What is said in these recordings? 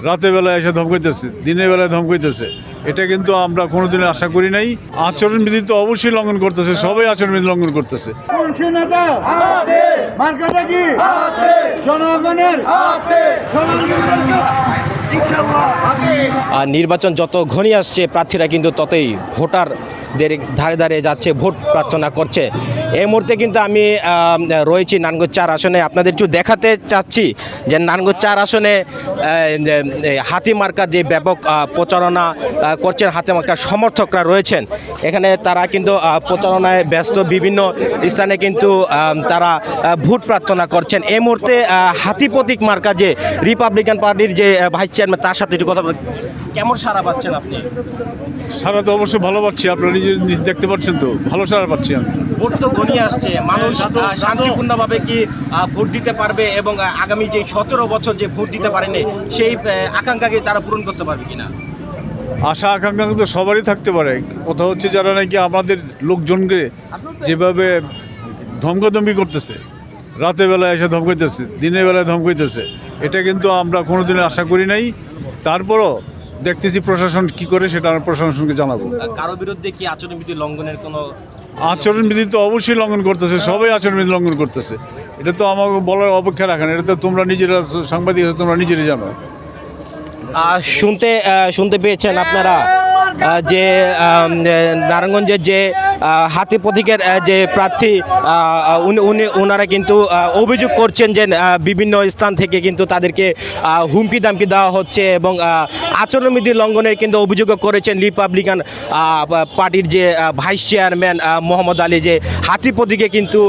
রাতে বেলায় এসে ধমকাইতেছে, দিনের বেলায় ধমকাইতেছে। এটা কিন্তু আমরা কোনোদিনও আশা করি নাই। আচরণবিধি তো অবশ্যই লঙ্ঘন করতেছে, সবাই আচরণবিধি লঙ্ঘন করতেছে। নির্বাচন যত ঘনিয়ে আসছে প্রার্থীরা কিন্তু ততই ভোটারদের ধারে ধারে যাচ্ছে, ভোট প্রার্থনা করছে। এই মুহূর্তে কিন্তু আমি রয়েছি নারায়ণগঞ্জ 4 আসনে। আপনাদের একটু দেখাতে চাচ্ছি যে নারায়ণগঞ্জ 4 আসনে হাতি মার্কার যে ব্যাপক প্রচারণা করছেন, হাতি মার্কার সমর্থকরা রয়েছেন এখানে। তারা কিন্তু প্রচারণায় ব্যস্ত, বিভিন্ন স্থানে কিন্তু তারা ভোট প্রার্থনা করছেন। এই মুহূর্তে হাতি প্রতীক মার্কা যে রিপাবলিকান পার্টির যে ভাইস চেয়ারম্যান, তার সাথে একটু কথা বলেন। কেমন সাড়া পাচ্ছেন আপনি? সারা তো অবশ্যই ভালো পাচ্ছি, আপনারা নিজে দেখতে পাচ্ছেন তো, ভালো সারা পাচ্ছি আমি। ভোট তো ঘনিয়ে আসছে, মানুষ শান্তিপূর্ণভাবে কি ভোট দিতে পারবে এবং আগামী যে 17 বছর যে ভোট দিতে পারেনি সেই আকাঙ্ক্ষাকে তারা পূরণ করতে পারবে কিনা? আশা আকাঙ্ক্ষা কিন্তু সবারই থাকতে পারে। কথা হচ্ছে যারা নাকি আমাদের লোকজনকে যেভাবে ধমকাধমকি করতেছে, রাতে বেলায় এসে ধমকাইতেছে, দিনের বেলায় ধমকাইতেছে, এটা কিন্তু আমরা কোনোদিনও আশা করি নাই। তারপরও দেখতেছি প্রশাসন কি করে, সেটা আমরা প্রশাসনকে জানাবো। কারো বিরুদ্ধে কি আচরণবিধি লঙ্ঘনের কোনো? আচরণবিধি তো অবশ্যই লঙ্ঘন করতেছে, সবাই আচরণবিধি লঙ্ঘন করতেছে। এটা তো আমাকে বলার অপেক্ষা রাখেন, এটা তো তোমরা নিজেরা সাংবাদিক, তোমরা নিজেরাই জানো। শুনতে পেয়েছেন আপনারা যে নারায়ণগঞ্জের যে হাতি প্রতীকের যে প্রার্থী ওনারা কিন্তু অভিযোগ করছেন যে বিভিন্ন স্থান থেকে কিন্তু তাদেরকে হুমকি দামকি দেওয়া হচ্ছে এবং আচরণবিধি লঙ্ঘনের কিন্তু অভিযোগও করেছেন রিপাবলিকান পার্টির যে ভাইস চেয়ারম্যান মোহাম্মদ আলী, যে হাতি প্রতীকে কিন্তু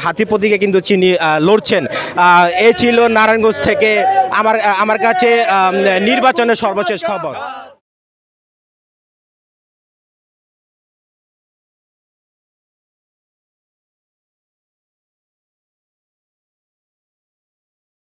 হাতি প্রতীকে কিন্তু চিনি লড়ছেন। এই ছিল নারায়ণগঞ্জ থেকে আমার কাছে নির্বাচনের সর্বশেষ খবর।